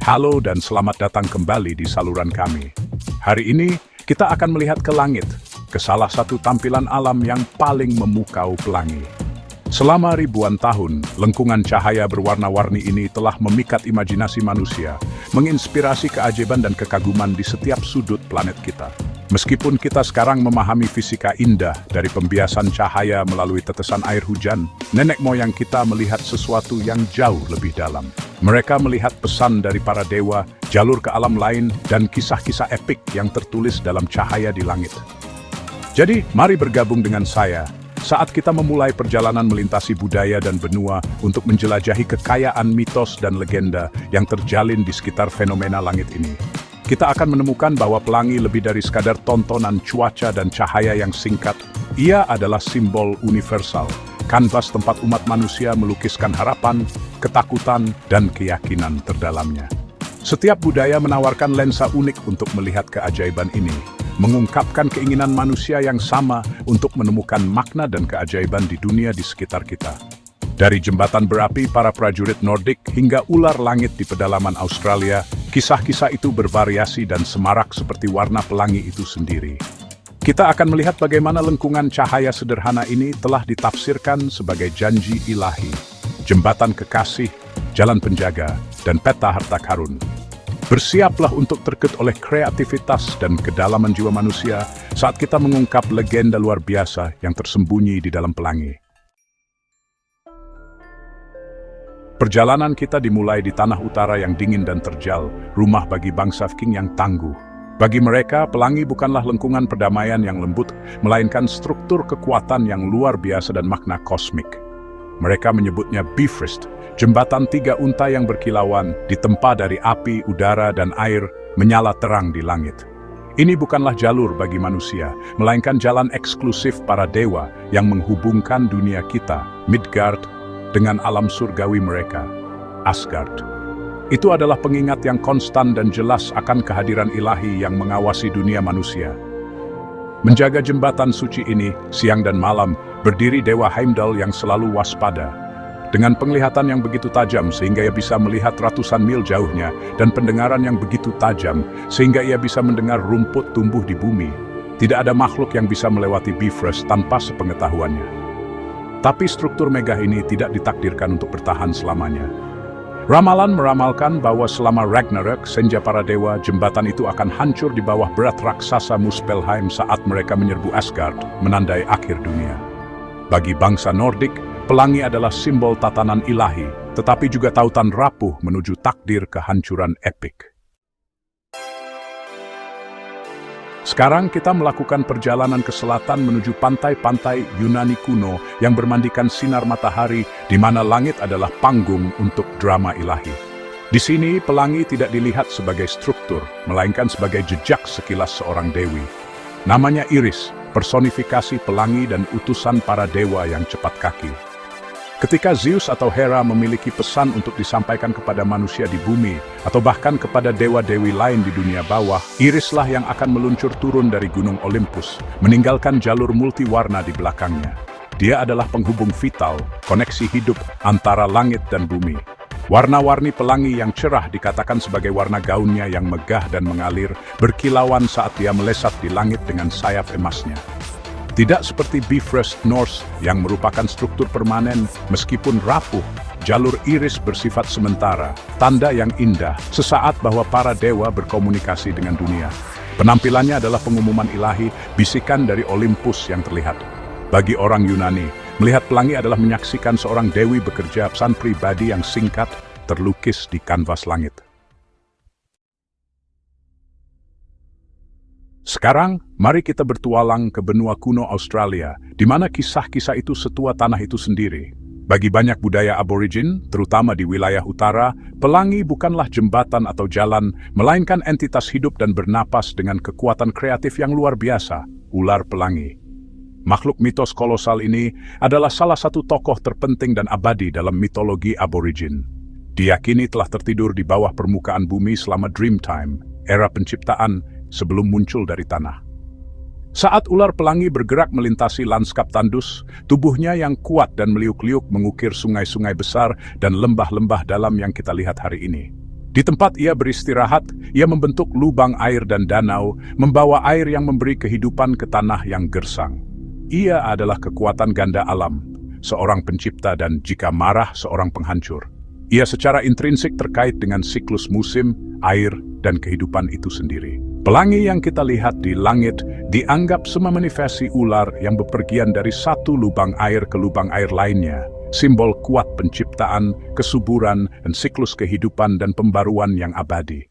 Halo dan selamat datang kembali di saluran kami. Hari ini kita akan melihat ke langit, ke salah satu tampilan alam yang paling memukau pelangi. Selama ribuan tahun, lengkungan cahaya berwarna-warni ini telah memikat imajinasi manusia, menginspirasi keajaiban dan kekaguman di setiap sudut planet kita. Meskipun kita sekarang memahami fisika indah dari pembiasan cahaya melalui tetesan air hujan, nenek moyang kita melihat sesuatu yang jauh lebih dalam. Mereka melihat pesan dari para dewa, jalur ke alam lain, dan kisah-kisah epik yang tertulis dalam cahaya di langit. Jadi, mari bergabung dengan saya saat kita memulai perjalanan melintasi budaya dan benua untuk menjelajahi kekayaan mitos dan legenda yang terjalin di sekitar fenomena langit ini. Kita akan menemukan bahwa pelangi lebih dari sekadar tontonan cuaca dan cahaya yang singkat. Ia adalah simbol universal, kanvas tempat umat manusia melukiskan harapan, ketakutan, dan keyakinan terdalamnya. Setiap budaya menawarkan lensa unik untuk melihat keajaiban ini, mengungkapkan keinginan manusia yang sama untuk menemukan makna dan keajaiban di dunia di sekitar kita. Dari jembatan berapi para prajurit Nordik hingga ular langit di pedalaman Australia, kisah-kisah itu bervariasi dan semarak seperti warna pelangi itu sendiri. Kita akan melihat bagaimana lengkungan cahaya sederhana ini telah ditafsirkan sebagai janji ilahi, jembatan kekasih, jalan penjaga, dan peta harta karun. Bersiaplah untuk terkejut oleh kreativitas dan kedalaman jiwa manusia saat kita mengungkap legenda luar biasa yang tersembunyi di dalam pelangi. Perjalanan kita dimulai di tanah utara yang dingin dan terjal, rumah bagi bangsa Viking yang tangguh. Bagi mereka, pelangi bukanlah lengkungan perdamaian yang lembut, melainkan struktur kekuatan yang luar biasa dan makna kosmik. Mereka menyebutnya Bifrost, jembatan tiga unta yang berkilauan, ditempa dari api, udara, dan air, menyala terang di langit. Ini bukanlah jalur bagi manusia, melainkan jalan eksklusif para dewa yang menghubungkan dunia kita, Midgard, dengan alam surgawi mereka, Asgard. Itu adalah pengingat yang konstan dan jelas akan kehadiran ilahi yang mengawasi dunia manusia. Menjaga jembatan suci ini, siang dan malam, berdiri Dewa Heimdall yang selalu waspada. Dengan penglihatan yang begitu tajam sehingga ia bisa melihat ratusan mil jauhnya, dan pendengaran yang begitu tajam sehingga ia bisa mendengar rumput tumbuh di bumi, tidak ada makhluk yang bisa melewati Bifrost tanpa sepengetahuannya. Tapi struktur megah ini tidak ditakdirkan untuk bertahan selamanya. Ramalan meramalkan bahwa selama Ragnarök, senja para dewa, jembatan itu akan hancur di bawah berat raksasa Muspelheim saat mereka menyerbu Asgard, menandai akhir dunia. Bagi bangsa Nordik, pelangi adalah simbol tatanan ilahi, tetapi juga tautan rapuh menuju takdir kehancuran epik. Sekarang kita melakukan perjalanan ke selatan menuju pantai-pantai Yunani kuno yang bermandikan sinar matahari, di mana langit adalah panggung untuk drama ilahi. Di sini, pelangi tidak dilihat sebagai struktur, melainkan sebagai jejak sekilas seorang dewi. Namanya Iris, personifikasi pelangi dan utusan para dewa yang cepat kaki. Ketika Zeus atau Hera memiliki pesan untuk disampaikan kepada manusia di bumi, atau bahkan kepada dewa-dewi lain di dunia bawah, Irislah yang akan meluncur turun dari gunung Olympus, meninggalkan jalur multiwarna di belakangnya. Dia adalah penghubung vital, koneksi hidup antara langit dan bumi. Warna-warni pelangi yang cerah dikatakan sebagai warna gaunnya yang megah dan mengalir, berkilauan saat dia melesat di langit dengan sayap emasnya. Tidak seperti Bifrost Norse yang merupakan struktur permanen, meskipun rapuh, jalur Iris bersifat sementara, tanda yang indah, sesaat bahwa para dewa berkomunikasi dengan dunia. Penampilannya adalah pengumuman ilahi, bisikan dari Olympus yang terlihat. Bagi orang Yunani, melihat pelangi adalah menyaksikan seorang dewi bekerja, pesan pribadi yang singkat, terlukis di kanvas langit. Sekarang, mari kita bertualang ke benua kuno Australia, di mana kisah-kisah itu setua tanah itu sendiri. Bagi banyak budaya aborigin, terutama di wilayah utara, pelangi bukanlah jembatan atau jalan, melainkan entitas hidup dan bernapas dengan kekuatan kreatif yang luar biasa, ular pelangi. Makhluk mitos kolosal ini adalah salah satu tokoh terpenting dan abadi dalam mitologi aborigin. Diyakini telah tertidur di bawah permukaan bumi selama Dreamtime, era penciptaan, sebelum muncul dari tanah. Saat ular pelangi bergerak melintasi lanskap tandus, tubuhnya yang kuat dan meliuk-liuk mengukir sungai-sungai besar dan lembah-lembah dalam yang kita lihat hari ini. Di tempat ia beristirahat, ia membentuk lubang air dan danau, membawa air yang memberi kehidupan ke tanah yang gersang. Ia adalah kekuatan ganda alam, seorang pencipta dan jika marah seorang penghancur. Ia secara intrinsik terkait dengan siklus musim, air, dan kehidupan itu sendiri. Pelangi yang kita lihat di langit dianggap semanifestasi ular yang bepergian dari satu lubang air ke lubang air lainnya, simbol kuat penciptaan, kesuburan, dan siklus kehidupan dan pembaruan yang abadi.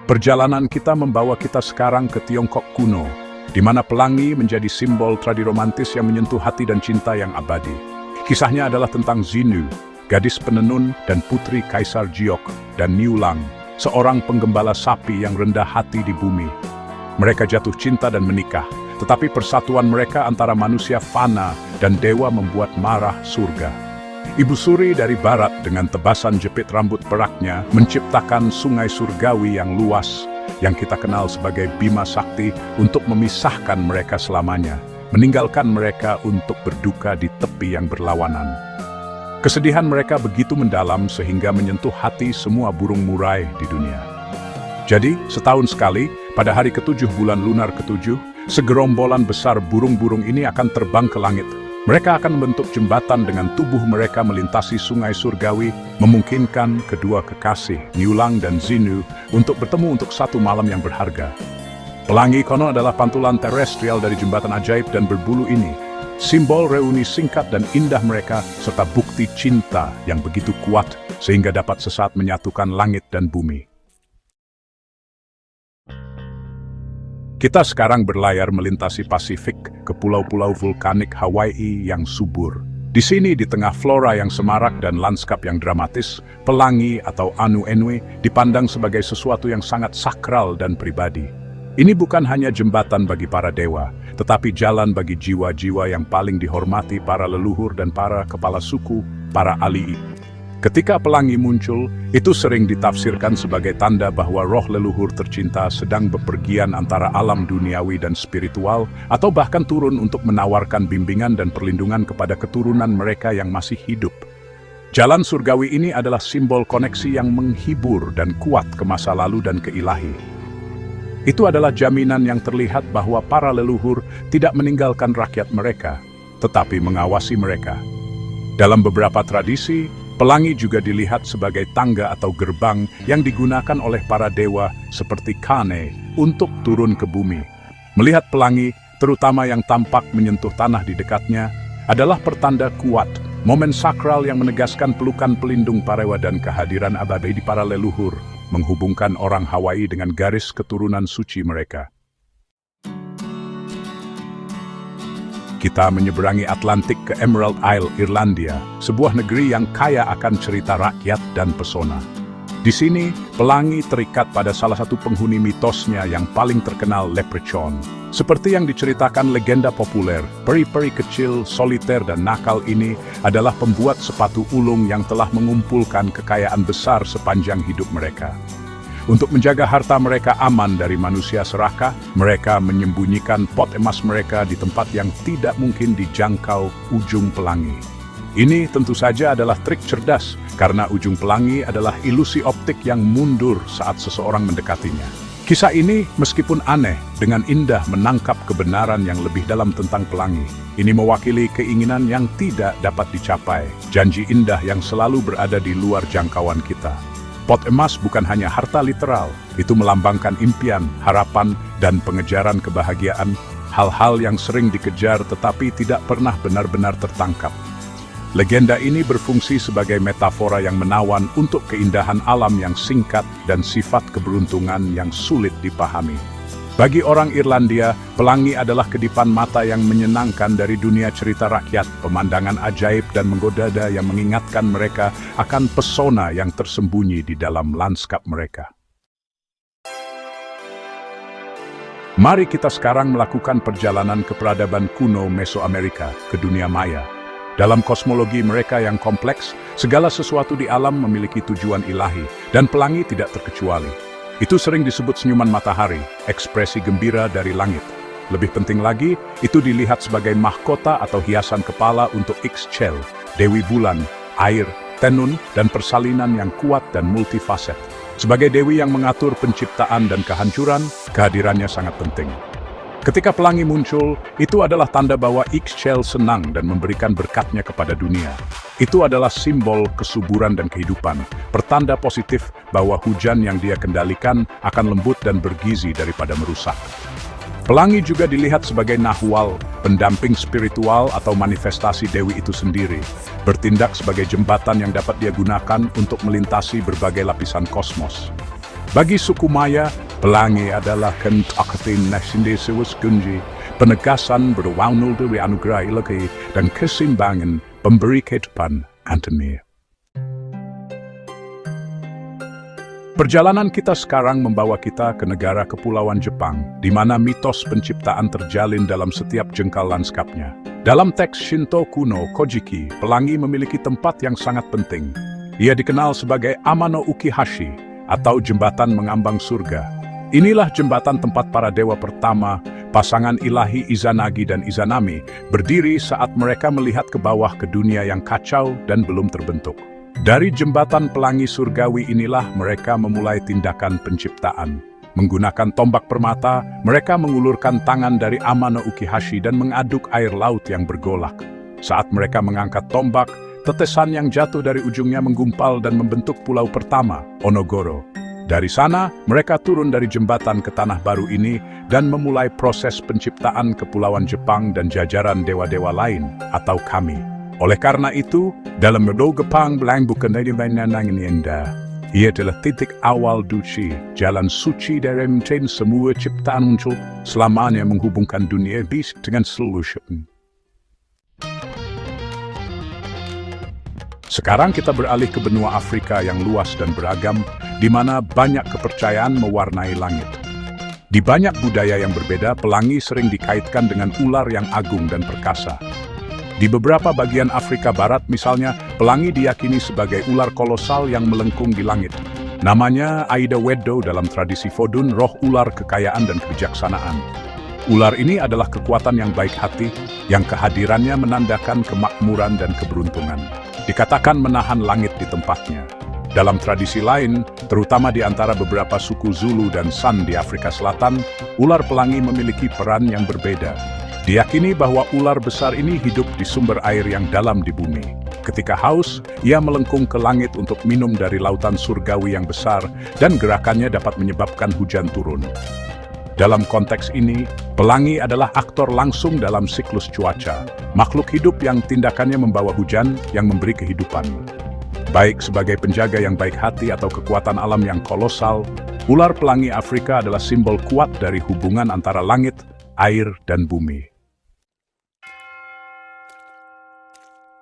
Perjalanan kita membawa kita sekarang ke Tiongkok kuno, di mana pelangi menjadi simbol tradisi romantis yang menyentuh hati dan cinta yang abadi. Kisahnya adalah tentang Xinu, gadis penenun dan putri Kaisar Jiok, dan Niulang, seorang penggembala sapi yang rendah hati di bumi. Mereka jatuh cinta dan menikah, tetapi persatuan mereka antara manusia fana dan dewa membuat marah surga. Ibu Suri dari barat dengan tebasan jepit rambut peraknya menciptakan sungai surgawi yang luas, yang kita kenal sebagai Bima Sakti, untuk memisahkan mereka selamanya, meninggalkan mereka untuk berduka di tepi yang berlawanan. Kesedihan mereka begitu mendalam sehingga menyentuh hati semua burung murai di dunia. Jadi, setahun sekali, pada hari ke-7 bulan lunar ke-7, segerombolan besar burung-burung ini akan terbang ke langit. Mereka akan membentuk jembatan dengan tubuh mereka melintasi sungai surgawi, memungkinkan kedua kekasih, Niulang dan Xinu, untuk bertemu untuk satu malam yang berharga. Pelangi konon adalah pantulan terestrial dari jembatan ajaib dan berbulu ini, simbol reuni singkat dan indah mereka, serta bukti cinta yang begitu kuat sehingga dapat sesaat menyatukan langit dan bumi. Kita sekarang berlayar melintasi Pasifik ke pulau-pulau vulkanik Hawaii yang subur. Di sini, di tengah flora yang semarak dan lanskap yang dramatis, pelangi atau Anu Enwe dipandang sebagai sesuatu yang sangat sakral dan pribadi. Ini bukan hanya jembatan bagi para dewa, tetapi jalan bagi jiwa-jiwa yang paling dihormati para leluhur dan para kepala suku, para alii. Ketika pelangi muncul, itu sering ditafsirkan sebagai tanda bahwa roh leluhur tercinta sedang bepergian antara alam duniawi dan spiritual, atau bahkan turun untuk menawarkan bimbingan dan perlindungan kepada keturunan mereka yang masih hidup. Jalan surgawi ini adalah simbol koneksi yang menghibur dan kuat ke masa lalu dan ke ilahi. Itu adalah jaminan yang terlihat bahwa para leluhur tidak meninggalkan rakyat mereka, tetapi mengawasi mereka. Dalam beberapa tradisi, pelangi juga dilihat sebagai tangga atau gerbang yang digunakan oleh para dewa seperti Kane untuk turun ke bumi. Melihat pelangi, terutama yang tampak menyentuh tanah di dekatnya, adalah pertanda kuat, momen sakral yang menegaskan pelukan pelindung parewa dan kehadiran abadi para leluhur, menghubungkan orang Hawaii dengan garis keturunan suci mereka. Kita menyeberangi Atlantik ke Emerald Isle, Irlandia, sebuah negeri yang kaya akan cerita rakyat dan pesona. Di sini, pelangi terikat pada salah satu penghuni mitosnya yang paling terkenal, Leprechaun. Seperti yang diceritakan legenda populer, peri-peri kecil, soliter dan nakal ini adalah pembuat sepatu ulung yang telah mengumpulkan kekayaan besar sepanjang hidup mereka. Untuk menjaga harta mereka aman dari manusia serakah, mereka menyembunyikan pot emas mereka di tempat yang tidak mungkin dijangkau ujung pelangi. Ini tentu saja adalah trik cerdas, karena ujung pelangi adalah ilusi optik yang mundur saat seseorang mendekatinya. Kisah ini, meskipun aneh, dengan indah menangkap kebenaran yang lebih dalam tentang pelangi. Ini mewakili keinginan yang tidak dapat dicapai, janji indah yang selalu berada di luar jangkauan kita. Pot emas bukan hanya harta literal, itu melambangkan impian, harapan, dan pengejaran kebahagiaan, hal-hal yang sering dikejar tetapi tidak pernah benar-benar tertangkap. Legenda ini berfungsi sebagai metafora yang menawan untuk keindahan alam yang singkat dan sifat keberuntungan yang sulit dipahami. Bagi orang Irlandia, pelangi adalah kedipan mata yang menyenangkan dari dunia cerita rakyat, pemandangan ajaib dan menggoda yang mengingatkan mereka akan pesona yang tersembunyi di dalam lanskap mereka. Mari kita sekarang melakukan perjalanan ke peradaban kuno Mesoamerika, ke dunia Maya. Dalam kosmologi mereka yang kompleks, segala sesuatu di alam memiliki tujuan ilahi, dan pelangi tidak terkecuali. Itu sering disebut senyuman matahari, ekspresi gembira dari langit. Lebih penting lagi, itu dilihat sebagai mahkota atau hiasan kepala untuk Ixchel, Dewi Bulan, air, tenun, dan persalinan yang kuat dan multifaset. Sebagai dewi yang mengatur penciptaan dan kehancuran, kehadirannya sangat penting. Ketika pelangi muncul, itu adalah tanda bahwa Ixchel senang dan memberikan berkatnya kepada dunia. Itu adalah simbol kesuburan dan kehidupan, pertanda positif bahwa hujan yang dia kendalikan akan lembut dan bergizi daripada merusak. Pelangi juga dilihat sebagai nahwal, pendamping spiritual atau manifestasi dewi itu sendiri, bertindak sebagai jembatan yang dapat dia gunakan untuk melintasi berbagai lapisan kosmos. Bagi suku Maya, pelangi adalah kentakatin nasindesiwas gunji, penegasan berwarna dari anugerah ilahi dan keseimbangan pemberi kehidupan Antoni. Perjalanan kita sekarang membawa kita ke negara kepulauan Jepang, di mana mitos penciptaan terjalin dalam setiap jengkal lanskapnya. Dalam teks Shinto kuno Kojiki, pelangi memiliki tempat yang sangat penting. Ia dikenal sebagai Amano Ukihashi, atau jembatan mengambang surga. Inilah jembatan tempat para dewa pertama, pasangan ilahi Izanagi dan Izanami, berdiri saat mereka melihat ke bawah ke dunia yang kacau dan belum terbentuk. Dari jembatan pelangi surgawi inilah mereka memulai tindakan penciptaan. Menggunakan tombak permata, mereka mengulurkan tangan dari Amano Ukihashi dan mengaduk air laut yang bergolak. Saat mereka mengangkat tombak, tetesan yang jatuh dari ujungnya menggumpal dan membentuk pulau pertama, Onogoro. Dari sana, mereka turun dari jembatan ke tanah baru ini dan memulai proses penciptaan kepulauan Jepang dan jajaran dewa-dewa lain, atau kami. Oleh karena itu, dalam Medo Gepang belang bukan dari mainan indah. Ia adalah titik awal duci, jalan suci dari menciptakan semua ciptaan muncul, selamanya menghubungkan dunia bis dengan seluruh syaitan. Sekarang kita beralih ke benua Afrika yang luas dan beragam, di mana banyak kepercayaan mewarnai langit. Di banyak budaya yang berbeda, pelangi sering dikaitkan dengan ular yang agung dan perkasa. Di beberapa bagian Afrika Barat misalnya, pelangi diyakini sebagai ular kolosal yang melengkung di langit. Namanya Aida Weddo dalam tradisi Vodun, roh ular kekayaan dan kebijaksanaan. Ular ini adalah kekuatan yang baik hati, yang kehadirannya menandakan kemakmuran dan keberuntungan. Dikatakan menahan langit di tempatnya. Dalam tradisi lain, terutama di antara beberapa suku Zulu dan San di Afrika Selatan, ular pelangi memiliki peran yang berbeda. Diyakini bahwa ular besar ini hidup di sumber air yang dalam di bumi. Ketika haus, ia melengkung ke langit untuk minum dari lautan surgawi yang besar, dan gerakannya dapat menyebabkan hujan turun. Dalam konteks ini, pelangi adalah aktor langsung dalam siklus cuaca, makhluk hidup yang tindakannya membawa hujan yang memberi kehidupan. Baik sebagai penjaga yang baik hati atau kekuatan alam yang kolosal, ular pelangi Afrika adalah simbol kuat dari hubungan antara langit, air, dan bumi.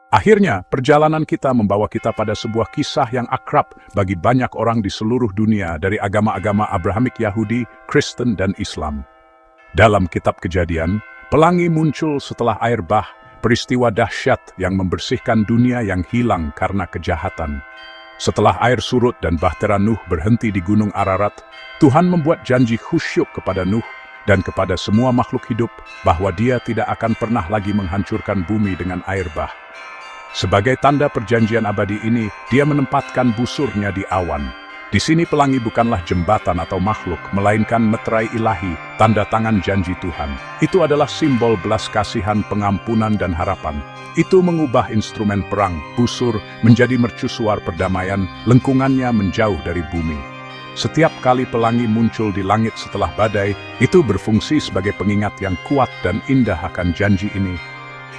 Akhirnya, perjalanan kita membawa kita pada sebuah kisah yang akrab bagi banyak orang di seluruh dunia dari agama-agama Abrahamik Yahudi, Kristen, dan Islam. Dalam kitab Kejadian, pelangi muncul setelah air bah, peristiwa dahsyat yang membersihkan dunia yang hilang karena kejahatan. Setelah air surut dan bahtera Nuh berhenti di Gunung Ararat, Tuhan membuat janji khusyuk kepada Nuh dan kepada semua makhluk hidup bahwa Dia tidak akan pernah lagi menghancurkan bumi dengan air bah. Sebagai tanda perjanjian abadi ini, Dia menempatkan busurnya di awan. Di sini pelangi bukanlah jembatan atau makhluk, melainkan meterai ilahi, tanda tangan janji Tuhan. Itu adalah simbol belas kasihan, pengampunan, dan harapan. Itu mengubah instrumen perang, busur, menjadi mercusuar perdamaian, lengkungannya menjauh dari bumi. Setiap kali pelangi muncul di langit setelah badai, itu berfungsi sebagai pengingat yang kuat dan indah akan janji ini.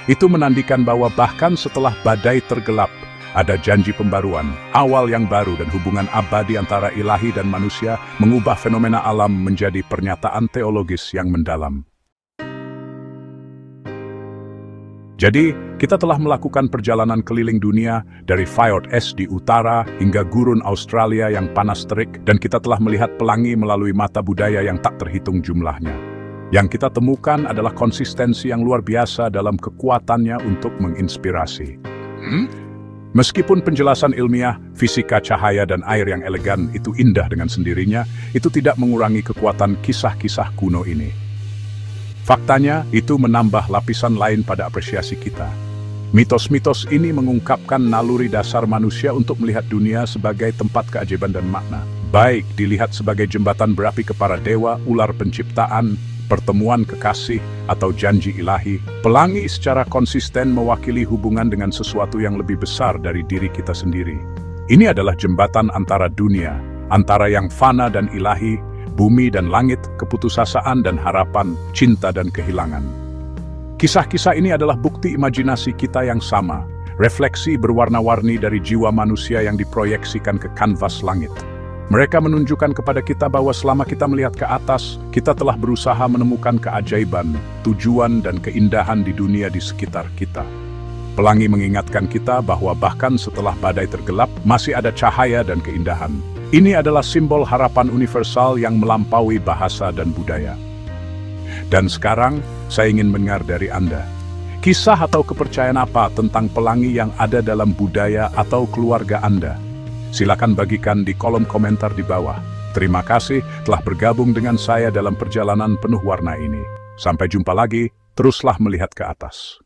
Itu menandikan bahwa bahkan setelah badai tergelap, ada janji pembaruan, awal yang baru dan hubungan abadi antara ilahi dan manusia mengubah fenomena alam menjadi pernyataan teologis yang mendalam. Jadi, kita telah melakukan perjalanan keliling dunia dari Fjord es di utara hingga gurun Australia yang panas terik, dan kita telah melihat pelangi melalui mata budaya yang tak terhitung jumlahnya. Yang kita temukan adalah konsistensi yang luar biasa dalam kekuatannya untuk menginspirasi. Meskipun penjelasan ilmiah, fisika cahaya dan air yang elegan itu indah dengan sendirinya, itu tidak mengurangi kekuatan kisah-kisah kuno ini. Faktanya, itu menambah lapisan lain pada apresiasi kita. Mitos-mitos ini mengungkapkan naluri dasar manusia untuk melihat dunia sebagai tempat keajaiban dan makna. Baik dilihat sebagai jembatan berapi ke para dewa, ular penciptaan, pertemuan kekasih, atau janji ilahi, pelangi secara konsisten mewakili hubungan dengan sesuatu yang lebih besar dari diri kita sendiri. Ini adalah jembatan antara dunia, antara yang fana dan ilahi, bumi dan langit, keputusasaan dan harapan, cinta dan kehilangan. Kisah-kisah ini adalah bukti imajinasi kita yang sama, refleksi berwarna-warni dari jiwa manusia yang diproyeksikan ke kanvas langit. Mereka menunjukkan kepada kita bahwa selama kita melihat ke atas, kita telah berusaha menemukan keajaiban, tujuan, dan keindahan di dunia di sekitar kita. Pelangi mengingatkan kita bahwa bahkan setelah badai tergelap, masih ada cahaya dan keindahan. Ini adalah simbol harapan universal yang melampaui bahasa dan budaya. Dan sekarang, saya ingin mendengar dari Anda. Kisah atau kepercayaan apa tentang pelangi yang ada dalam budaya atau keluarga Anda? Silakan bagikan di kolom komentar di bawah. Terima kasih telah bergabung dengan saya dalam perjalanan penuh warna ini. Sampai jumpa lagi, teruslah melihat ke atas.